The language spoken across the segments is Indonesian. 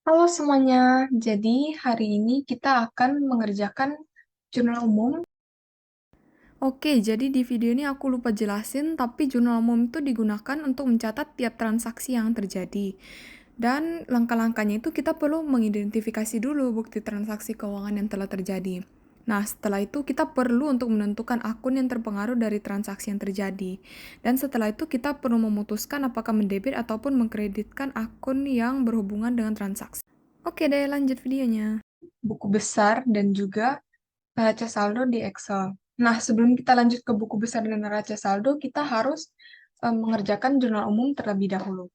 Halo semuanya, jadi hari ini kita akan mengerjakan jurnal umum. Oke, jadi di video ini aku lupa jelasin, tapi jurnal umum itu digunakan untuk mencatat tiap transaksi yang terjadi. Dan langkah-langkahnya itu kita perlu mengidentifikasi dulu bukti transaksi keuangan yang telah terjadi. Nah, setelah itu kita perlu untuk menentukan akun yang terpengaruh dari transaksi yang terjadi. Dan setelah itu kita perlu memutuskan apakah mendebit ataupun mengkreditkan akun yang berhubungan dengan transaksi. Oke deh, lanjut videonya. Buku besar, dan juga neraca saldo di Excel. Nah, sebelum kita lanjut ke buku besar dan neraca saldo, kita harus mengerjakan jurnal umum terlebih dahulu.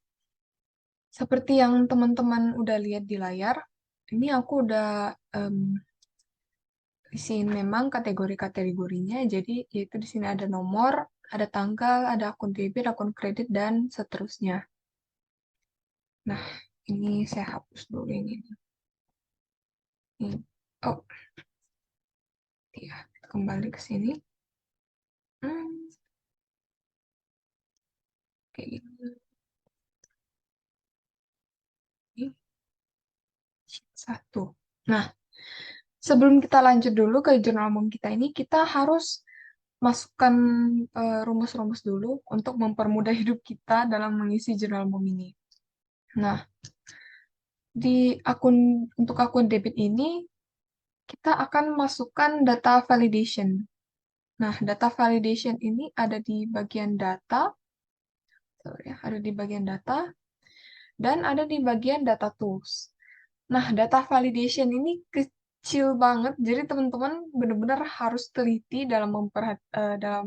Seperti yang teman-teman udah lihat di layar, ini aku udah isiin memang kategori-kategorinya. Jadi, yaitu di sini ada nomor, ada tanggal, ada akun debit, akun kredit, dan seterusnya. Nah, ini saya hapus dulu ini. Oh, ya, kembali ke sini. Hmm, kayak gini. Satu. Nah, sebelum kita lanjut dulu ke jurnal umum kita ini, kita harus masukkan rumus-rumus dulu untuk mempermudah hidup kita dalam mengisi jurnal umum ini. Nah, untuk akun debit ini, kita akan masukkan data validation. Nah, data validation ini ada di bagian data, sorry ya, ada di bagian data, dan ada di bagian data tools. Nah, data validation ini kecil banget, jadi teman-teman benar-benar harus teliti dalam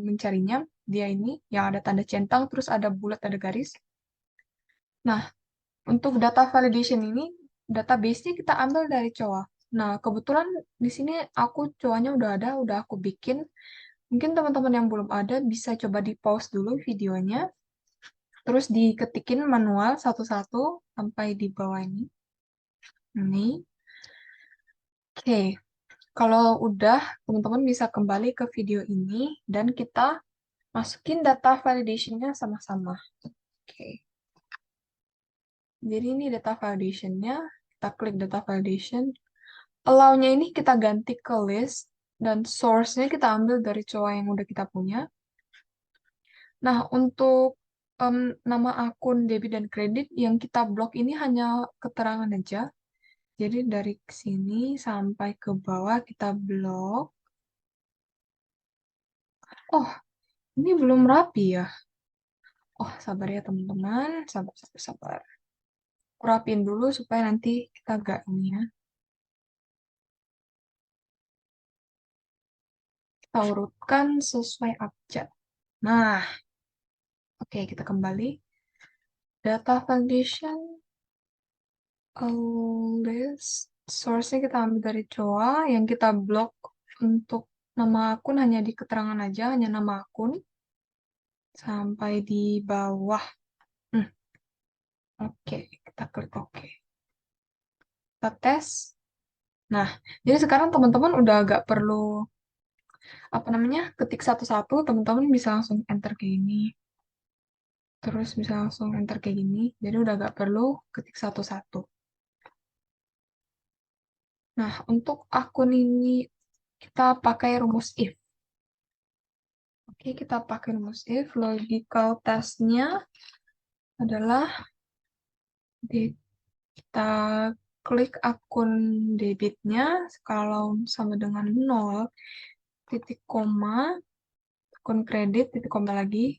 mencarinya. Dia ini yang ada tanda centang, terus ada bulat, ada garis. Nah, untuk data validation ini, database-nya kita ambil dari COA. Nah, kebetulan di sini COA-nya udah aku bikin. Mungkin teman-teman yang belum ada bisa coba di pause dulu videonya, terus diketikin manual satu-satu sampai di bawah ini. Ini. Oke, kalau udah, teman-teman bisa kembali ke video ini dan kita masukin data validation-nya sama-sama. Oke, jadi ini data validation-nya. Kita klik data validation. Allow-nya ini kita ganti ke list dan source-nya kita ambil dari COA yang udah kita punya. Nah, untuk nama akun debit dan kredit yang kita blok ini hanya keterangan aja. Jadi dari sini sampai ke bawah kita blok. Oh, ini belum rapi ya. Oh, sabar ya teman-teman. Sabar, sabar, sabar. Aku rapiin dulu supaya nanti kita gak ini ya. Kita urutkan sesuai abjad. Nah, oke, kita kembali. Data foundation, list. Source-nya kita ambil dari COA. Yang kita blok untuk nama akun hanya di keterangan aja, hanya nama akun. Sampai di bawah. Hmm, oke, kita klik oke. Kita tes. Nah, jadi sekarang teman-teman udah agak perlu apa namanya ketik satu-satu, teman-teman bisa langsung enter kayak gini, terus bisa langsung enter kayak gini, jadi udah gak perlu ketik satu-satu. Nah, untuk akun ini kita pakai rumus if. Oke, kita pakai rumus if. Logical test-nya adalah kita klik akun debitnya kalau sama dengan 0, titik koma, akun kredit, titik koma lagi,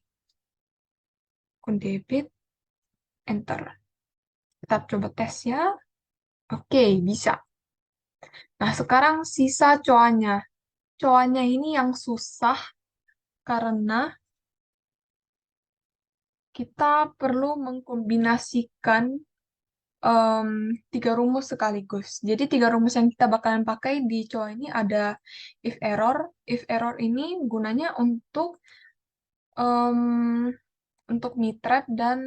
akun debit, enter. Kita coba tes ya. Oke, bisa. Nah, sekarang sisa coanya. Coanya ini yang susah karena kita perlu mengkombinasikan em, 3 rumus sekaligus. Jadi 3 rumus yang kita bakalan pakai di coa ini ada if error. If error ini gunanya em, untuk nitrat dan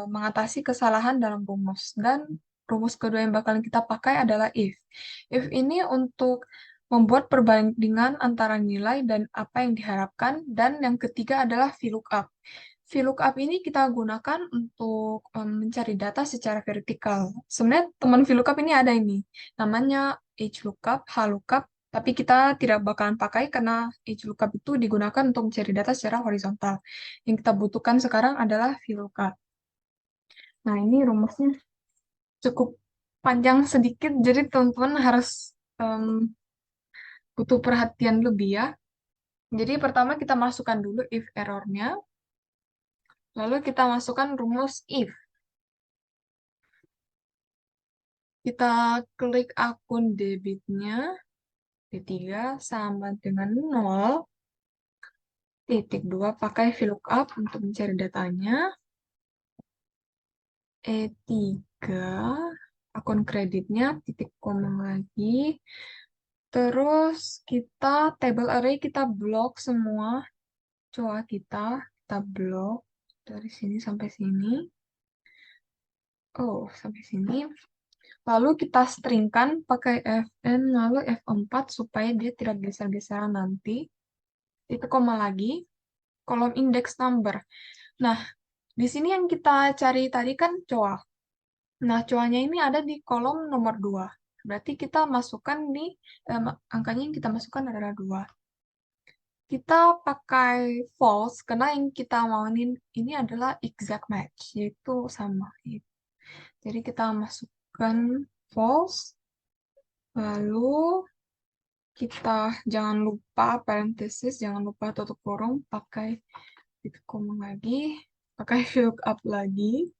mengatasi kesalahan dalam rumus. Dan rumus kedua yang bakalan kita pakai adalah if. If ini untuk membuat perbandingan antara nilai dan apa yang diharapkan. Dan yang ketiga adalah VLOOKUP. VLOOKUP ini kita gunakan untuk mencari data secara vertikal. Sebenarnya teman VLOOKUP ini ada ini, namanya HLOOKUP, HLOOKUP, tapi kita tidak bakalan pakai karena HLOOKUP itu digunakan untuk mencari data secara horizontal. Yang kita butuhkan sekarang adalah VLOOKUP. Nah, ini rumusnya cukup panjang sedikit, jadi teman-teman harus butuh perhatian lebih ya. Jadi pertama kita masukkan dulu if errornya, lalu kita masukkan rumus if. Kita klik akun debitnya, D3 sama dengan 0, titik 2 pakai VLOOKUP untuk mencari datanya, E3, akun kreditnya, titik koma lagi, terus kita table array, kita blok semua coa kita blok dari sini sampai sini, sampai sini. Lalu kita stringkan pakai fn, lalu f4 supaya dia tidak geser-geseran nanti. Itu koma lagi, kolom index number. Nah, di sini yang kita cari tadi kan coa. Nah, coanya ini ada di kolom nomor 2. Berarti kita masukkan di, angkanya yang kita masukkan adalah 2. Kita pakai false, karena yang kita mauin ini adalah exact match, yaitu sama. Jadi kita masukkan false, lalu kita jangan lupa parenthesis, jangan lupa tutup kurung, pakai titik koma lagi, pakai VLOOKUP lagi.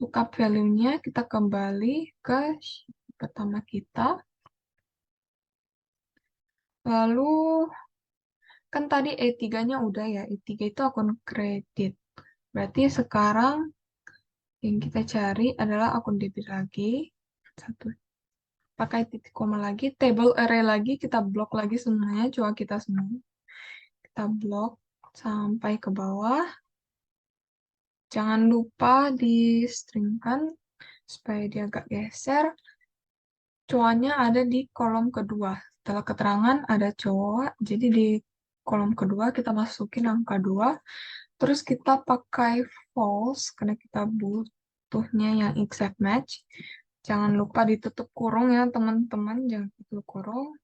Lookup value-nya kita kembali ke pertama kita. Lalu, kan tadi E3-nya udah ya, E3 itu akun kredit. Berarti sekarang yang kita cari adalah akun debit lagi. Satu. Pakai titik koma lagi, table array lagi, kita blok lagi semuanya, coba kita semua. Kita blok sampai ke bawah. Jangan lupa di-stringkan supaya dia agak geser. Coanya ada di kolom kedua. Setelah keterangan ada coa, jadi di kolom kedua kita masukin angka 2. Terus kita pakai false, karena kita butuhnya yang exact match. Jangan lupa ditutup kurung ya teman-teman, jangan tutup kurung.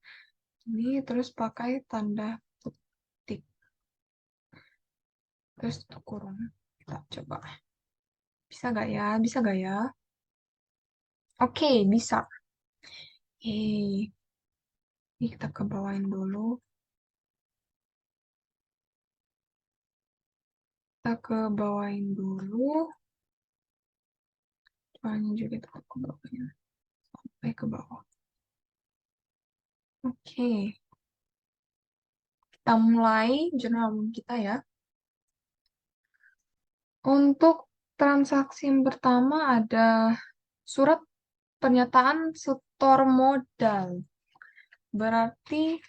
Ini terus pakai tanda petik. Terus tutup kurung. Kita coba. Bisa gak ya? Bisa gak ya? Oke, bisa. Ini kita ke bawahin dulu. Kita ke bawahin dulu. Soalnya juga tetap ke bawahnya. Sampai ke bawah. Oke. Kita mulai jurnal kita ya. Untuk transaksi yang pertama ada surat pernyataan setor modal. Berarti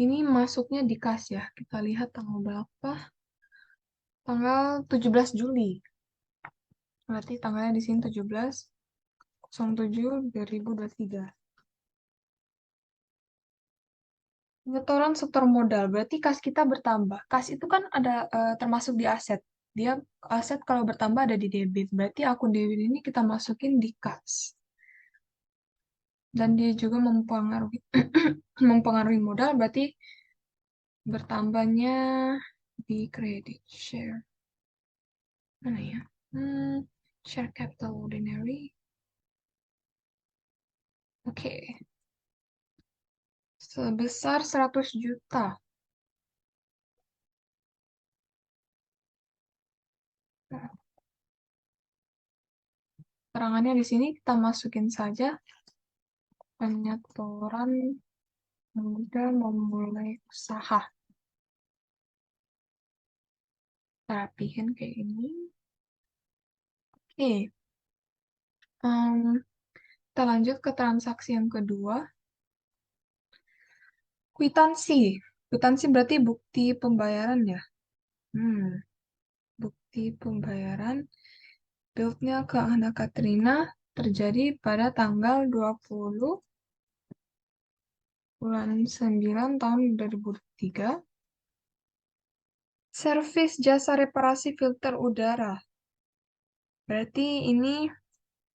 ini masuknya di kas ya. Kita lihat tanggal berapa. Tanggal 17 Juli. Berarti tanggalnya di sini 17/07/2023. Pengetahuan setor modal, berarti kas kita bertambah. Kas itu kan ada termasuk di aset. Dia aset kalau bertambah ada di debit. Berarti akun debit ini kita masukin di kas. Dan dia juga mempengaruhi mempengaruhi modal, berarti bertambahnya di credit share. Mana ya? Share capital ordinary. Oke. Sebesar 100 juta. Terangannya di sini kita masukin saja penyetoran modal memulai usaha. Kita rapihin kayak ini. Oke. Kita lanjut ke transaksi yang kedua. Kwitansi. Kwitansi berarti bukti pembayaran ya. Bukti pembayaran. Build-nya ke Ana Katrina terjadi pada tanggal 20 bulan 9 tahun 2003. Servis jasa reparasi filter udara. Berarti ini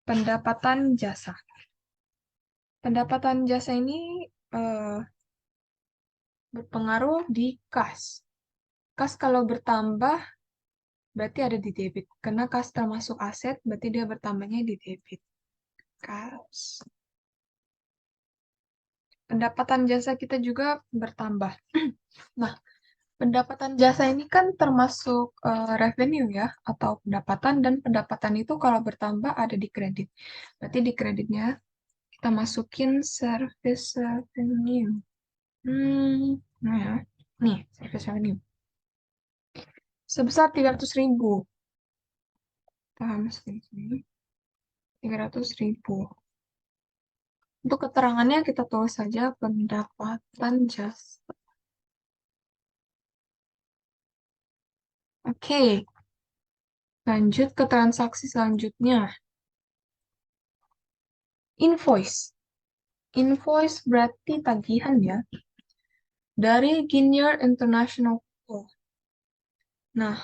pendapatan jasa. Pendapatan jasa ini berpengaruh di kas. Kas kalau bertambah berarti ada di debit. Karena kas termasuk aset, berarti dia bertambahnya di debit. Kas. Pendapatan jasa kita juga bertambah. Nah, pendapatan jasa ini kan termasuk revenue ya, atau pendapatan, dan pendapatan itu kalau bertambah ada di kredit. Berarti di kreditnya kita masukin service revenue. Nah ya. Nih, service revenue. Sebesar 300.000. Kita masukin sini. 300.000. Untuk keterangannya kita tulis saja pendapatan jasa. Oke, lanjut ke transaksi selanjutnya. Invoice. Invoice berarti tagihan ya. Dari Guinea International Co. Nah,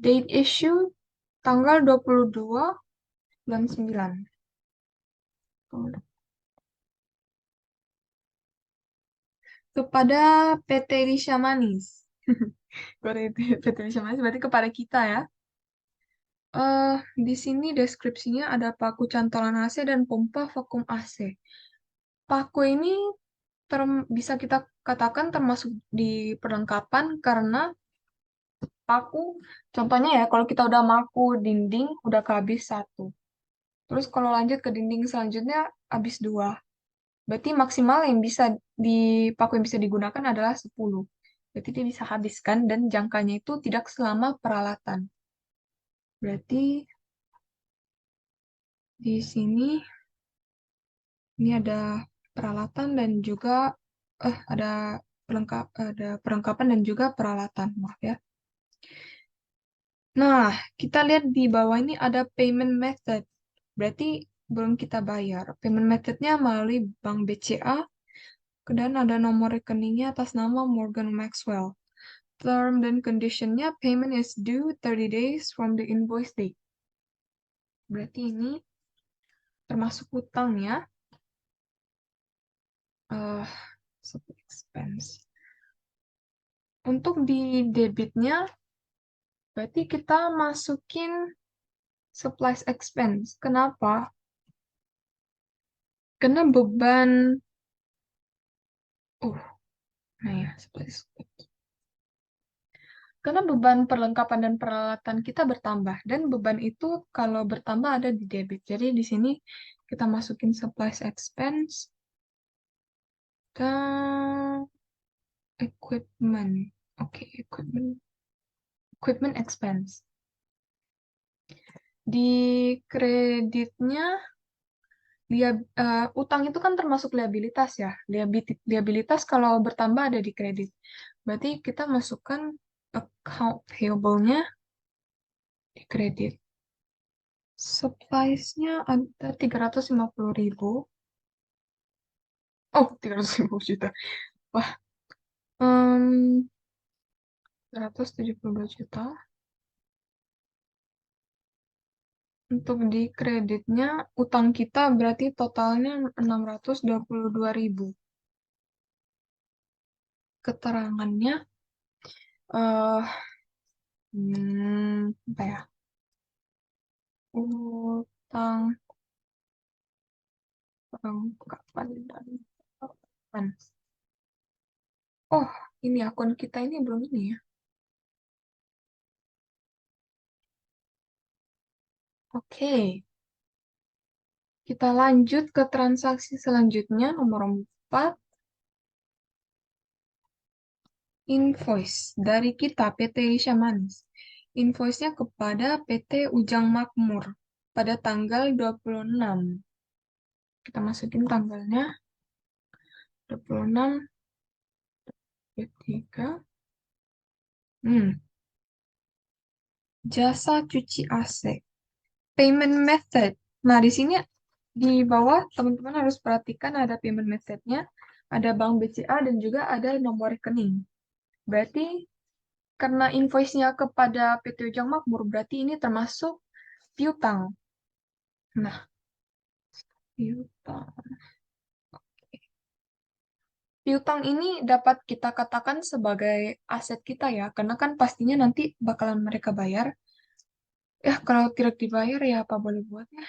date issue tanggal 22 bulan 9. Kepada PT Risha Manis. PT Risha Manis berarti kepada kita ya. Di sini deskripsinya ada paku cantolan AC dan pompa vakum AC. Paku ini bisa kita katakan termasuk di perlengkapan karena paku, contohnya ya, kalau kita udah maku dinding, udah kehabis satu. Terus kalau lanjut ke dinding selanjutnya, habis dua. Berarti maksimal yang bisa di paku yang bisa digunakan adalah 10. Berarti dia bisa habiskan dan jangkanya itu tidak selama peralatan. Berarti di sini ini ada peralatan dan juga ada perlengkapan dan juga peralatan, maaf ya. Nah, kita lihat di bawah ini ada payment method. Berarti belum kita bayar. Payment methodnya melalui Bank BCA, dan ada nomor rekeningnya atas nama Morgan Maxwell. Term dan conditionnya payment is due 30 days from the invoice date. Berarti ini termasuk hutang ya. Expense. Untuk di debitnya, berarti kita masukin supplies expense. Kenapa? Karena beban, nah ya, supplies. Karena beban perlengkapan dan peralatan kita bertambah, dan beban itu kalau bertambah ada di debit. Jadi di sini kita masukin supplies expense dan equipment. Oke, equipment expense. Di kreditnya, utang itu kan termasuk liabilitas ya. Liabilitas kalau bertambah ada di kredit. Berarti kita masukkan account payable-nya di kredit. Supplies-nya ada 350.000. Oh, 350 juta. Wah, 172 juta. Untuk di kreditnya, utang kita berarti totalnya 622.000. Keterangannya, apa ya? Utang perlengkapan dan perlengkapan. Oh, ini akun kita ini belum ini ya. Oke. Kita lanjut ke transaksi selanjutnya, nomor 4. Invoice dari kita, PT Risha Manis. Invoice-nya kepada PT Ujang Makmur pada tanggal 26. Kita masukin tanggalnya. 26, 23. Jasa cuci AC. Payment method. Nah, di sini di bawah teman-teman harus perhatikan ada payment method-nya, ada Bank BCA, dan juga ada nomor rekening. Berarti karena invoice-nya kepada PT Ujang Makmur, berarti ini termasuk piutang. Nah, piutang. Piutang ini dapat kita katakan sebagai aset kita ya, karena kan pastinya nanti bakalan mereka bayar. Ya, kalau tidak dibayar ya apa boleh buat ya.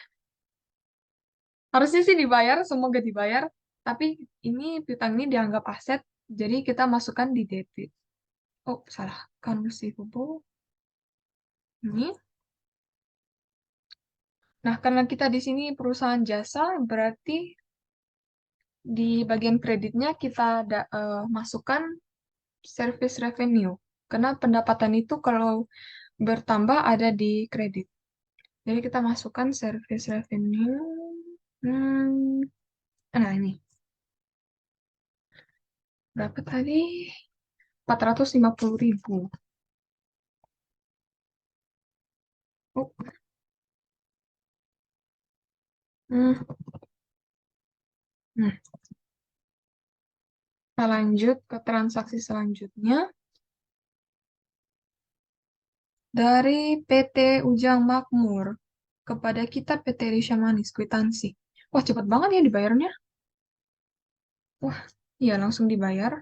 Harusnya sih dibayar, semoga dibayar. Tapi ini piutang ini dianggap aset, jadi kita masukkan di debit. Oh, salah. Account receivable. Ini. Nah, karena kita di sini perusahaan jasa, berarti di bagian kreditnya kita masukkan service revenue. Karena pendapatan itu kalau bertambah ada di kredit. Jadi kita masukkan service revenue. Hmm, nah ini. Berapa tadi? 450.000. Oh, hmm, hmm. Kita lanjut ke transaksi selanjutnya. Dari PT Ujang Makmur kepada kita PT Risha Manis, kwitansi. Wah, cepet banget ya dibayarnya. Wah, iya langsung dibayar.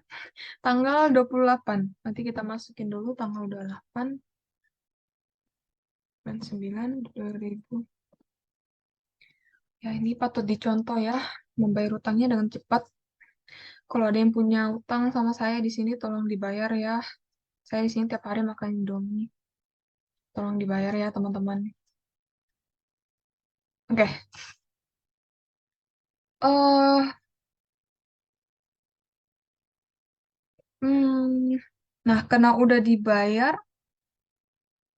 Tanggal 28. Nanti kita masukin dulu tanggal 28, bulan 9, 2000. Ya, ini patut dicontoh ya. Membayar utangnya dengan cepat. Kalau ada yang punya utang sama saya di sini, tolong dibayar ya. Saya di sini tiap hari makan Indomie. Tolong dibayar ya, teman-teman. Oke. eh hmm, nah, karena udah dibayar,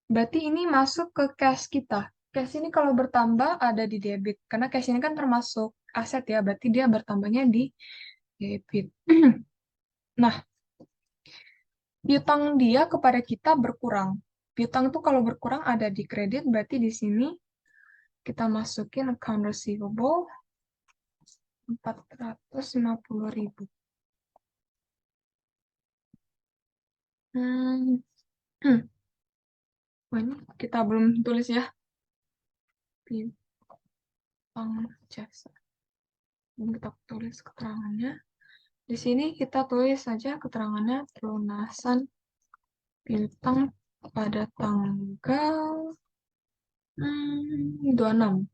berarti ini masuk ke cash kita. Cash ini kalau bertambah ada di debit. Karena cash ini kan termasuk aset ya, berarti dia bertambahnya di debit. Nah, piutang dia kepada kita berkurang. Piutang itu kalau berkurang ada di kredit, berarti di sini kita masukin account receivable 450.000. Hmm. Wah, ini kita belum tulis ya. Piutang jasa. Belum kita tulis keterangannya. Di sini kita tulis saja keterangannya pelunasan piutang pada tanggal 26.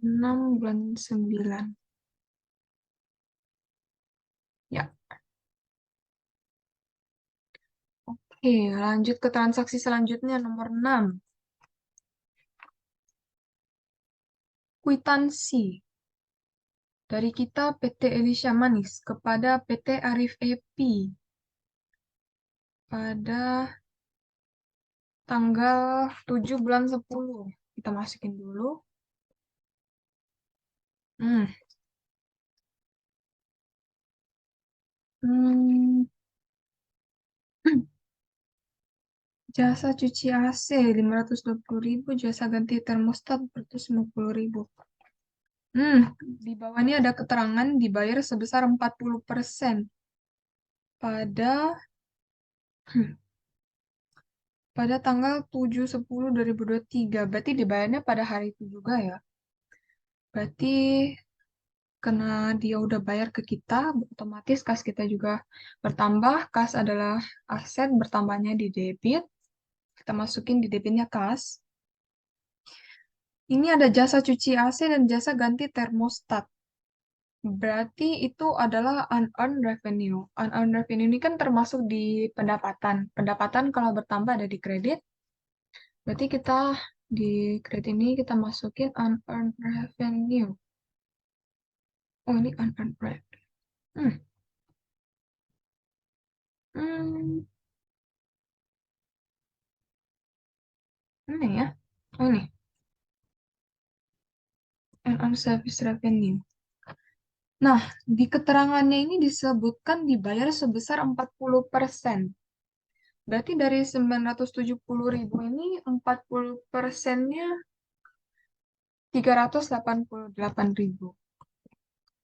6 bulan 9. Ya, oke, lanjut ke transaksi selanjutnya nomor 6. Kwitansi dari kita PT Elisha Manis kepada PT Arif Epi pada tanggal 7 bulan 10. Kita masukin dulu. Hmm. Hmm. Jasa cuci AC 520.000, jasa ganti termostat 450.000. Di bawah ini ada keterangan dibayar sebesar 40% pada hmm, pada tanggal 7/10/2023. Berarti dibayarnya pada hari itu juga ya. Berarti karena dia udah bayar ke kita, otomatis kas kita juga bertambah. Kas adalah aset, bertambahnya di debit. Kita masukin di debitnya kas. Ini ada jasa cuci AC dan jasa ganti termostat. Berarti itu adalah unearned revenue. Unearned revenue ini kan termasuk di pendapatan. Pendapatan kalau bertambah ada di kredit. Berarti kita di kredit ini kita masukin unearned revenue. Oh, ini unearned revenue. Hmm. Hmm. Ini ya. Oh, ini. Unearned service revenue. Nah, di keterangannya ini disebutkan dibayar sebesar 40%. Berarti dari 970.000 ini 40%-nya 388.000.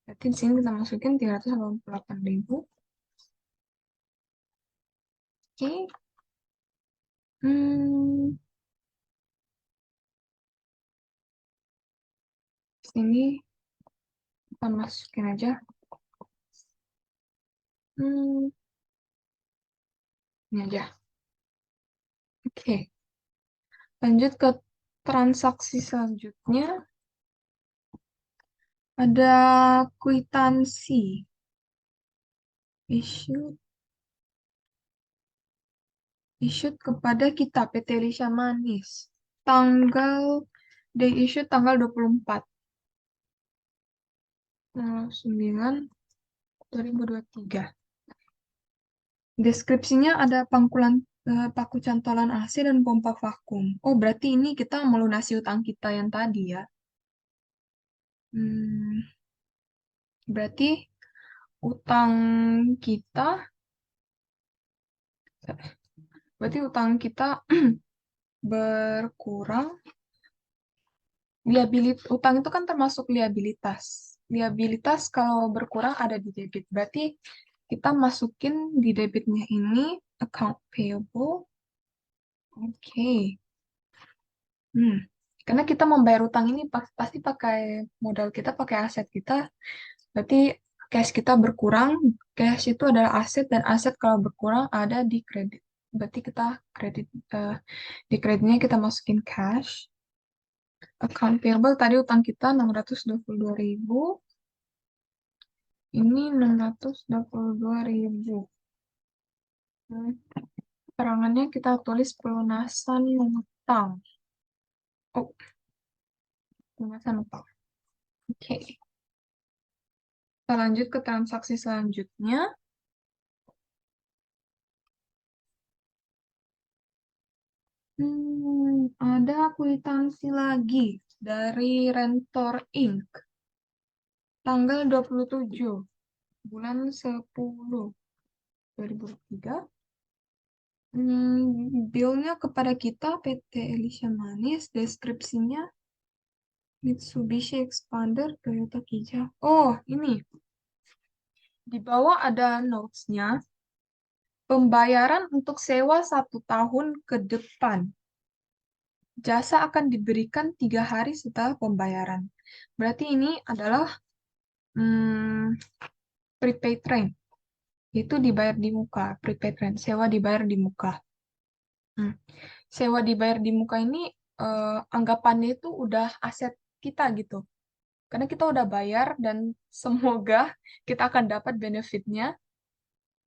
Berarti di sini kita masukin 388.000. Oke. Hmm, sini kita masukin aja. Hmm, ini aja. Oke. Lanjut ke transaksi selanjutnya. Ada kwitansi. Issued kepada kita, PT Elisha Manis. Day issue tanggal 24. 9 2023. Deskripsinya ada paku cantolan AC dan pompa vakum. Oh, berarti ini kita melunasi utang kita yang tadi ya. Hmm, berarti utang kita, berarti utang kita berkurang. Utang itu kan termasuk liabilitas. Liabilitas kalau berkurang ada di debit. Berarti kita masukin di debitnya ini account payable. Oke. Hmm. Karena kita membayar utang ini pasti pakai modal kita, pakai aset kita. Berarti cash kita berkurang. Cash itu adalah aset dan aset kalau berkurang ada di kredit. Berarti kita kredit di kreditnya kita masukin cash. Account payable tadi utang kita 622.000. Ini 622.000. Hmm. Keterangannya kita tulis pelunasan utang. Oh, pelunasan utang. Oke. Kita lanjut ke transaksi selanjutnya. Ada kwitansi lagi dari Rentor Inc. Tanggal 27 bulan 10 2023. Bill-nya kepada kita PT Elisha Manis, deskripsinya Mitsubishi Expander Toyota Kijang. Oh, ini. Di bawah ada notes-nya. Pembayaran untuk sewa 1 tahun ke depan. Jasa akan diberikan 3 hari setelah pembayaran. Berarti ini adalah prepaid rent. Itu dibayar di muka, prepaid rent. Sewa dibayar di muka. Hmm. Sewa dibayar di muka ini anggapannya itu udah aset kita gitu. Karena kita udah bayar dan semoga kita akan dapat benefitnya.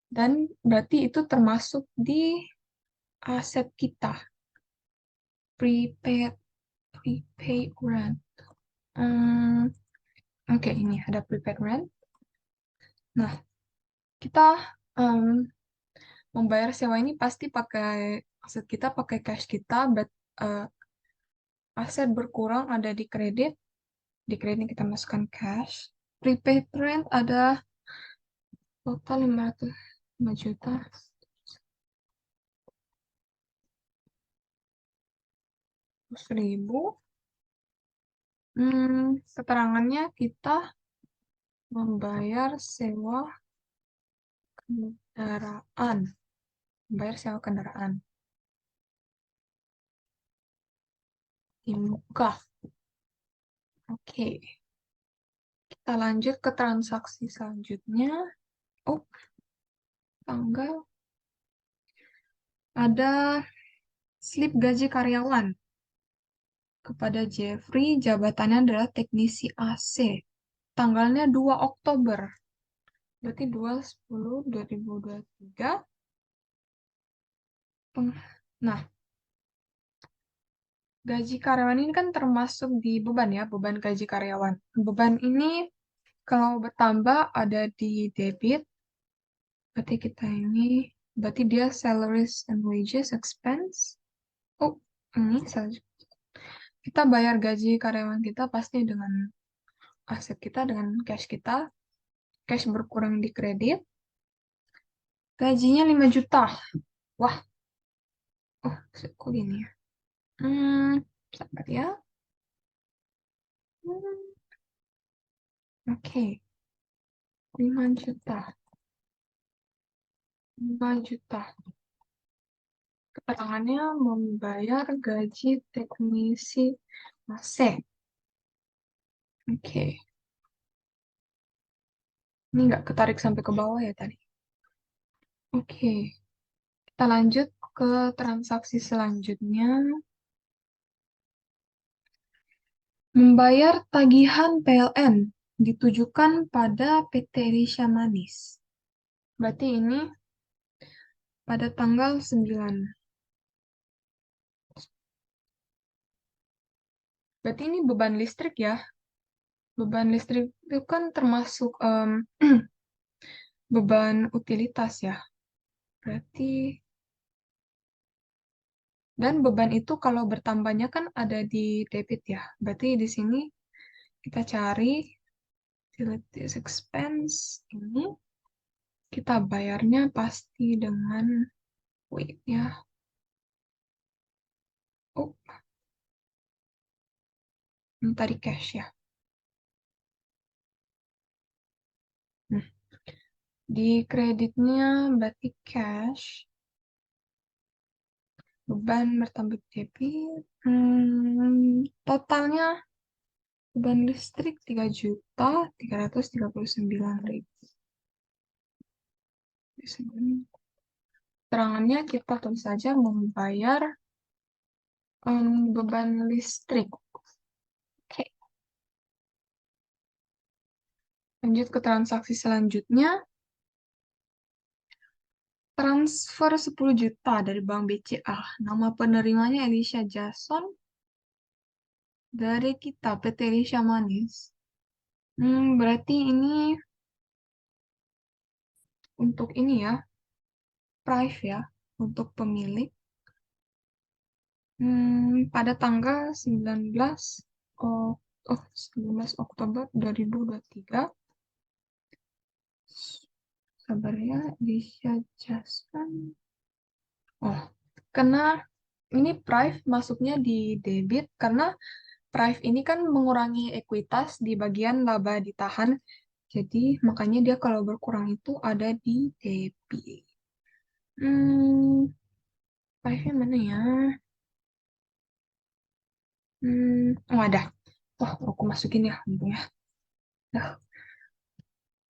Dan berarti itu termasuk di aset kita. Prepaid, prepaid rent. Oke, ini ada prepaid rent. Nah, kita membayar sewa ini pasti pakai aset kita, pakai cash kita. Eh, Aset berkurang ada di kredit. Di kredit kita masukkan cash. Prepaid rent ada total 505 juta. Ribu. Keterangannya kita membayar sewa kendaraan. Membayar sewa kendaraan. Di muka. Oke. Kita lanjut ke transaksi selanjutnya. Oh, tanggal. Ada slip gaji karyawan. Kepada Jeffrey, jabatannya adalah teknisi AC. Tanggalnya 2 Oktober. Berarti 2/10/2023. Nah, gaji karyawan ini kan termasuk di beban ya, beban gaji karyawan. Beban ini kalau bertambah ada di debit, berarti dia salaries and wages expense. Oh, ini kita bayar gaji karyawan kita pasti dengan aset kita, dengan cash kita. Cash berkurang di kredit. Gajinya 5 juta. Wah, oh, kok gini ya? Sabar ya. Oke, 5 juta. 5 juta. keterangannya membayar gaji teknisi AC. Oke. Ini nggak ketarik sampai ke bawah ya tadi. Oke. Kita lanjut ke transaksi selanjutnya. Membayar tagihan PLN ditujukan pada PT Elisha Manis. Berarti ini pada tanggal 9. Berarti ini beban listrik ya. Beban listrik itu kan termasuk beban utilitas ya. Berarti, dan beban itu kalau bertambahnya kan ada di debit ya. Berarti di sini kita cari utilities expense ini. Kita bayarnya pasti dengan, wait ya. Oh, ini tadi cash ya. Nah, di kreditnya berarti cash. Beban bertambah debit. Totalnya beban listrik 3.339.000. Di sini terangannya kita tulis saja membayar beban listrik. Oke, lanjut ke transaksi selanjutnya. Transfer 10 juta dari Bank BCA. Nama penerimanya Elisha Jason. Dari kita, PT Elisha Manis. Berarti ini untuk ini ya, price ya, untuk pemilik. Pada tanggal 19, oh, 19 Oktober 2023. Sabar ya, dijelaskan. Oh, karena ini price masuknya di debit, karena price ini kan mengurangi ekuitas di bagian laba ditahan. Jadi, makanya dia kalau berkurang itu ada di debit. Price-nya mana ya? Oh ada. Wah, aku masukin ya, untungnya. Nah,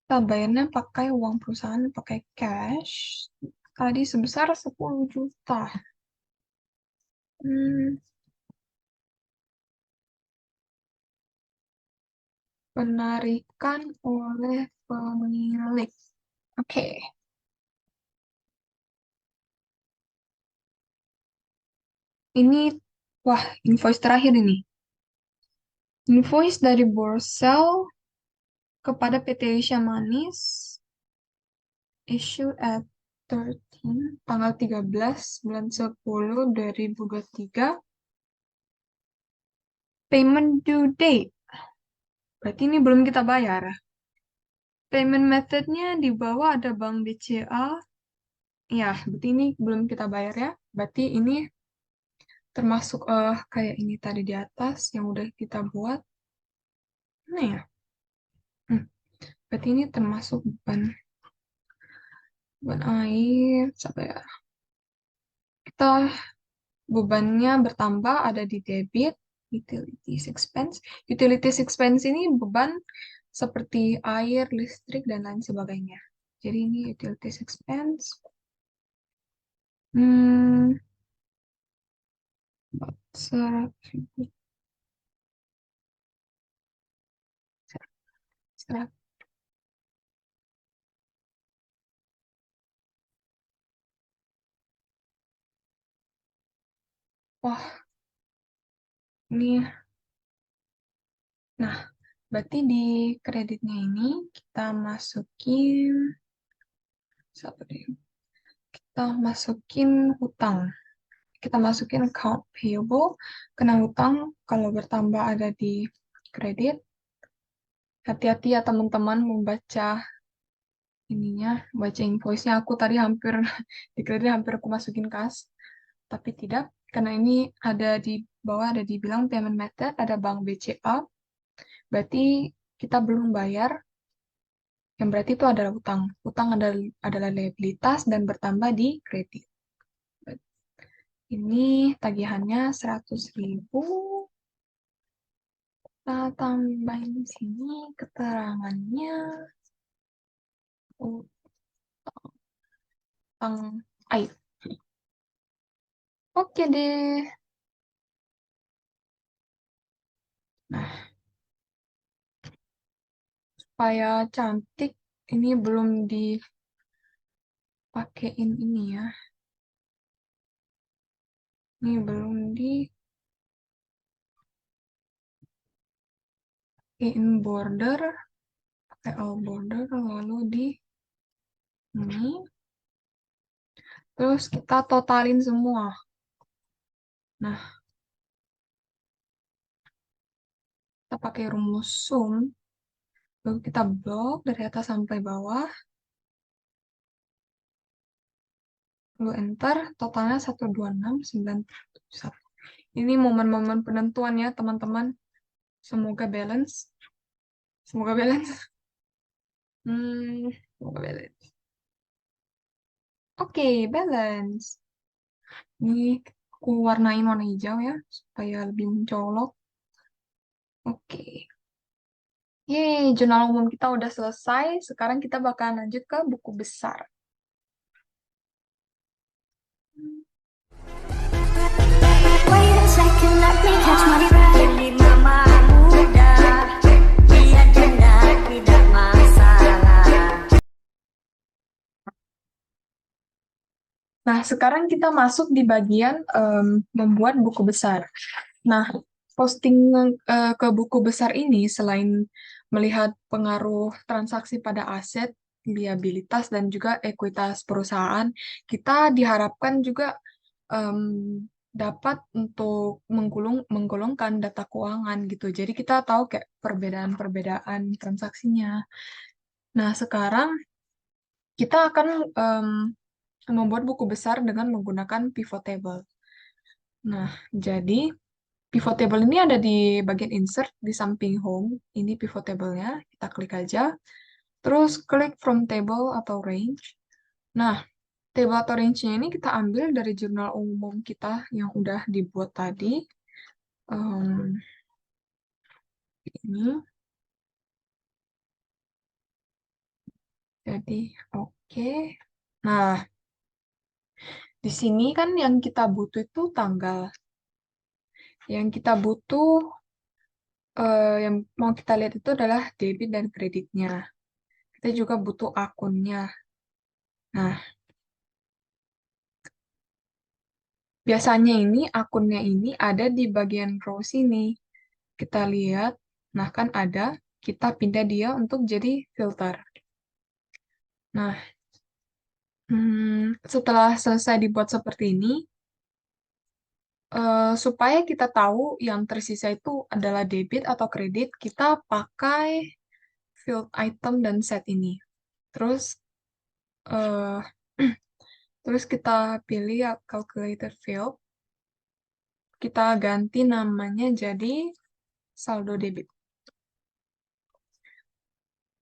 kita bayarnya pakai uang perusahaan, pakai cash. Tadi sebesar 10 juta. Hmm, Penarikan oleh pemilik. Oke. Ini, wah, invoice terakhir ini. Invoice dari Borsel kepada PT Elisha Manis. Issue at 13, tanggal 13 bulan 10 2023. Payment due date. Berarti ini belum kita bayar. Payment methodnya di bawah ada Bank BCA. Ya, berarti ini belum kita bayar ya. Berarti ini termasuk kayak ini tadi di atas yang udah kita buat. Nah ya. Berarti ini termasuk beban air. Sampai ya. Kita bebannya bertambah ada di debit, utilities expense. Utilities expense ini beban seperti air, listrik, dan lain sebagainya. Jadi ini utilities expense. Hmm, 100.000. Wah, ini. Nah, berarti di kreditnya ini kita masukin, kita masukin hutang. Kita masukin account payable, kena hutang kalau bertambah ada di kredit. Hati-hati ya teman-teman membaca ininya, baca invoice-nya. Aku tadi hampir di kredit hampir aku masukin kas, tapi tidak, karena ini ada di bawah ada dibilang payment method, ada Bank BCA, berarti kita belum bayar, yang berarti itu adalah utang. Utang adalah liabilitas dan bertambah di kredit. Ini tagihannya 100.000. Kita tambahin sini keterangannya. Utang air. Oke deh. Nah, supaya cantik, ini belum dipakein ini ya. Ini belum dipakein border, pakai all border, lalu di ini. Terus kita totalin semua. Nah, kita pakai rumus sum. Lalu kita blok dari atas sampai bawah. Lalu enter, totalnya 126,971. Ini momen-momen penentuan ya, teman-teman. Semoga balance. Semoga balance. Semoga balance. Oke, balance. Ini aku warnain warna hijau ya, supaya lebih mencolok. Oke. Yeay, jurnal umum kita udah selesai. Sekarang kita bakalan lanjut ke buku besar. Wait a second, let me catch my breath. Jadi mama muda, dia dengar tidak masalah. Nah, sekarang kita masuk di bagian membuat buku besar. Nah, posting ke buku besar ini selain melihat pengaruh transaksi pada aset, liabilitas, dan juga ekuitas perusahaan, kita diharapkan juga dapat untuk menggolongkan data keuangan gitu. Jadi kita tahu kayak perbedaan-perbedaan transaksinya. Nah, sekarang kita akan membuat buku besar dengan menggunakan pivot table. Nah, jadi pivot table ini ada di bagian insert di samping home. Ini pivot table-nya. Kita klik aja. Terus klik from table atau range. Nah, table atau range-nya ini kita ambil dari jurnal umum kita yang udah dibuat tadi. Ini. Jadi, oke. Nah, di sini kan yang kita butuh itu tanggal. Yang kita butuh, yang mau kita lihat itu adalah debit dan kreditnya. Kita juga butuh akunnya. Nah, biasanya ini akunnya ini ada di bagian row sini. Kita lihat, nah kan ada, kita pindah dia untuk jadi filter. Nah, setelah selesai dibuat seperti ini, supaya kita tahu yang tersisa itu adalah debit atau kredit, kita pakai field item dan set ini. Terus, eh, terus kita pilih ya calculated field. Kita ganti namanya jadi saldo debit.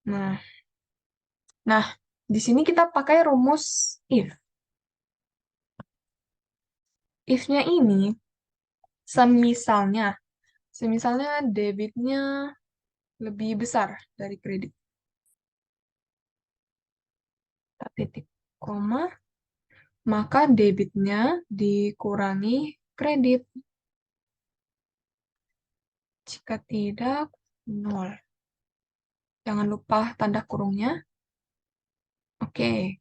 Nah, nah di sini kita pakai rumus if. If-nya ini semisalnya, semisalnya debitnya lebih besar dari kredit. Titik koma, maka debitnya dikurangi kredit. Jika tidak, nol. Jangan lupa tanda kurungnya. Oke.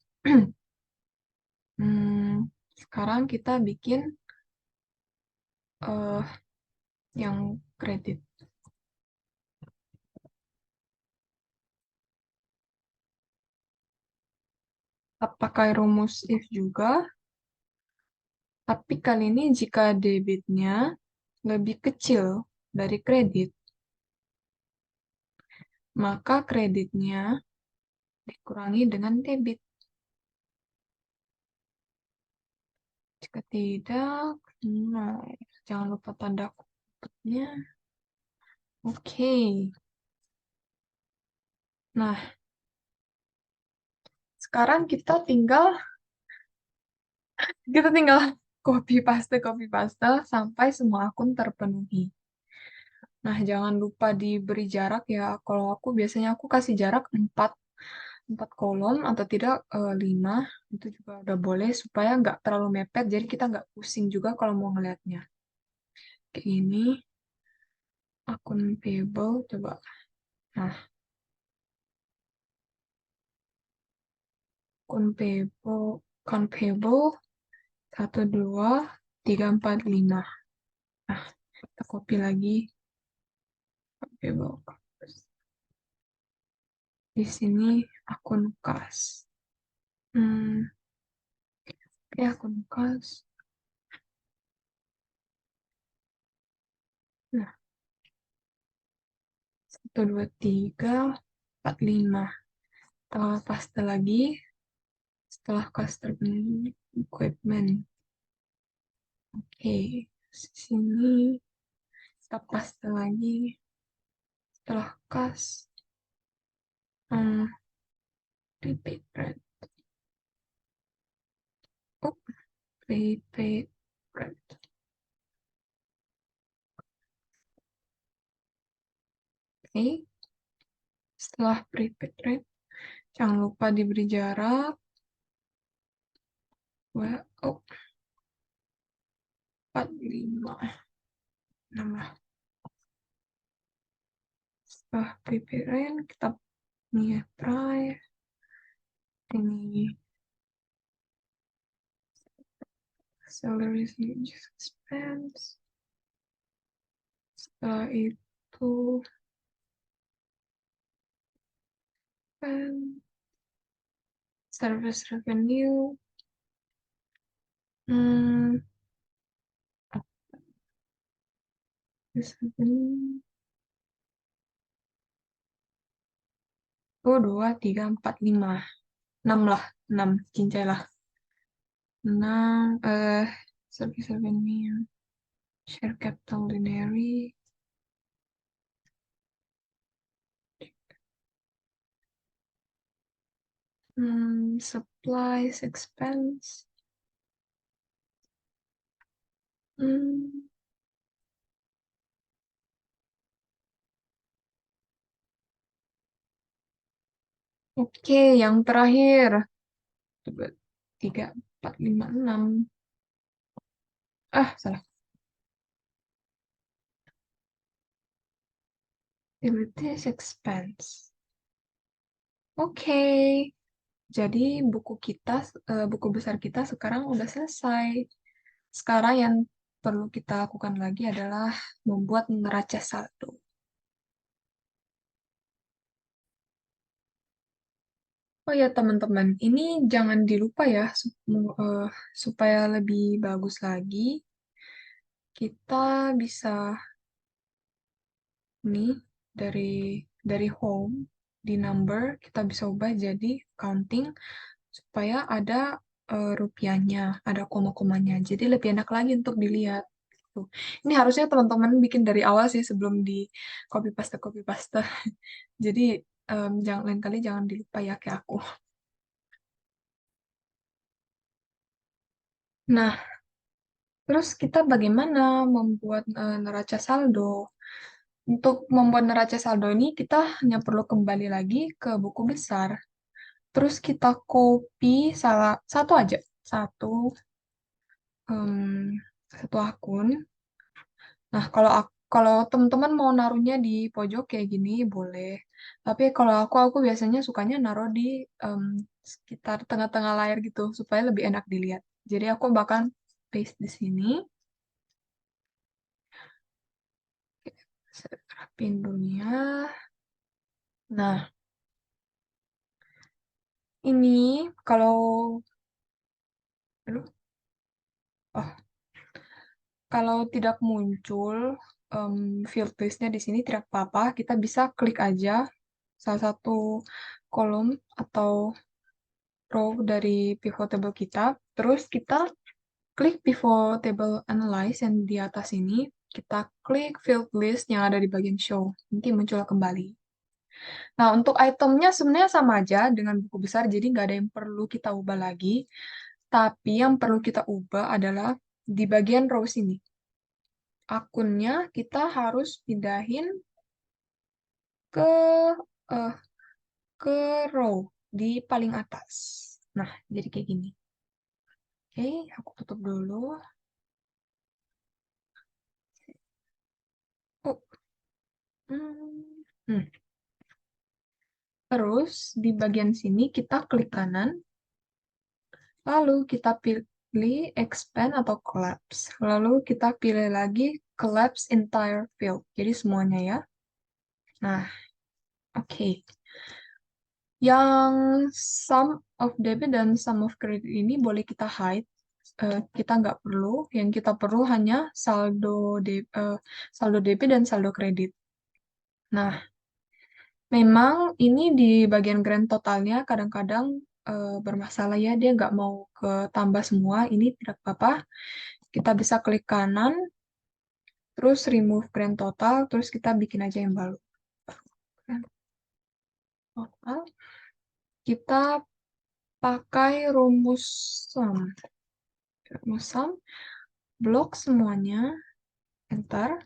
Sekarang kita bikin eh, yang kredit. Kita pakai rumus if juga. Tapi kali ini jika debitnya lebih kecil dari kredit, maka kreditnya dikurangi dengan debit. Jika tidak, nol. Jangan lupa tanda kutipnya. Oke. Nah, sekarang kita tinggal copy paste sampai semua akun terpenuhi. Nah, jangan lupa diberi jarak ya. Kalau aku biasanya aku kasih jarak 4 kolom atau tidak 5. Itu juga udah boleh supaya nggak terlalu mepet. Jadi kita nggak pusing juga kalau mau ngelihatnya. Kayak ini. Akun payable. Coba. Nah, akun payable 1, 2, 3, 4, 5. Nah, kita copy lagi. Payable. Di sini akun kas. Oke, akun kas. Nah, 1, 2, 3, 4, 5. Kita paste lagi. Setelah custom equipment. Oke, sini kita paste lagi. Setelah kas. Repeat rent. Oh, repeat rent. Oke. Setelah prepaid rate, jangan lupa diberi jarak. Oh, 4, 5. 6. Setelah prepaid rate, kita punya price. Ini salaries and expense. Setelah itu service revenue. Service revenue. 1, 2, 3, 4, 5. 6 lah. 6. Cincai lah. 6. Service revenue. Share capital ordinary. Supplies expense. Oke, yang terakhir. Coba 3, 4, 5, 6. Salah. Utilities expense. Oke. Jadi buku besar kita sekarang udah selesai. Sekarang yang perlu kita lakukan lagi adalah membuat neraca saldo. Oh ya teman-teman, ini jangan dilupa ya, supaya lebih bagus lagi, kita bisa nih dari home di number kita bisa ubah jadi counting supaya ada rupiahnya, ada koma-komanya. Jadi lebih enak lagi untuk dilihat. Tuh. Ini harusnya teman-teman bikin dari awal sih sebelum di copy paste. Jadi jangan lain kali jangan dilupa ya kayak aku. Nah, terus kita bagaimana membuat neraca saldo? Untuk membuat neraca saldo ini kita hanya perlu kembali lagi ke buku besar. Terus kita copy satu aja, satu satu akun. Nah, kalau teman-teman mau naruhnya di pojok kayak gini boleh. Tapi kalau aku biasanya sukanya naruh di sekitar tengah-tengah layar gitu supaya lebih enak dilihat. Jadi aku bakal paste di sini. Saya rapiin dulu ya. Nah, ini kalau aduh, oh, kalau tidak muncul field list-nya di sini tidak apa-apa, kita bisa klik aja salah satu kolom atau row dari pivot table kita, terus kita klik pivot table analyze yang di atas ini, kita klik field list yang ada di bagian show, nanti muncul kembali. Nah, untuk itemnya sebenarnya sama aja dengan buku besar, jadi nggak ada yang perlu kita ubah lagi. Tapi yang perlu kita ubah adalah di bagian row sini. Akunnya kita harus pindahin ke eh, ke row di paling atas. Nah, jadi kayak gini. Oke, aku tutup dulu. Oh. Hmm. Terus di bagian sini kita klik kanan, lalu kita pilih expand atau collapse. Lalu kita pilih lagi collapse entire field. Jadi semuanya ya. Nah, oke. Yang sum of debit dan sum of credit ini boleh kita hide. Kita nggak perlu. Yang kita perlu hanya saldo debit dan saldo kredit. Nah, memang ini di bagian grand totalnya kadang-kadang bermasalah ya. Dia nggak mau tambah semua. Ini tidak apa-apa. Kita bisa klik kanan, terus remove grand total, terus kita bikin aja yang baru. Grand total. Kita pakai rumus sum. Blok semuanya, enter.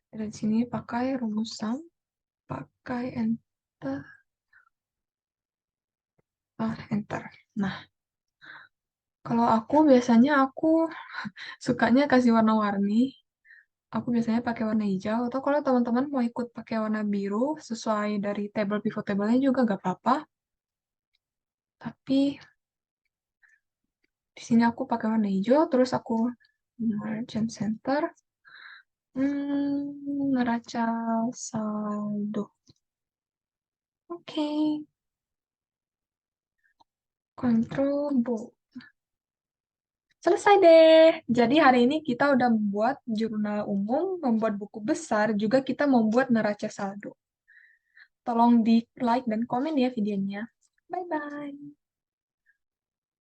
Dan sini pakai rumus sum, pakai enter, enter. Nah, kalau aku biasanya sukanya kasih warna-warni. Aku biasanya pakai warna hijau, atau kalau teman-teman mau ikut pakai warna biru sesuai dari table pivot table-nya juga gak apa-apa. Tapi di sini aku pakai warna hijau, terus aku merge and center. Neraca saldo. Oke. Control bold. Selesai deh. Jadi hari ini kita udah membuat jurnal umum, membuat buku besar, juga kita membuat neraca saldo. Tolong di like dan komen ya videonya. Bye-bye.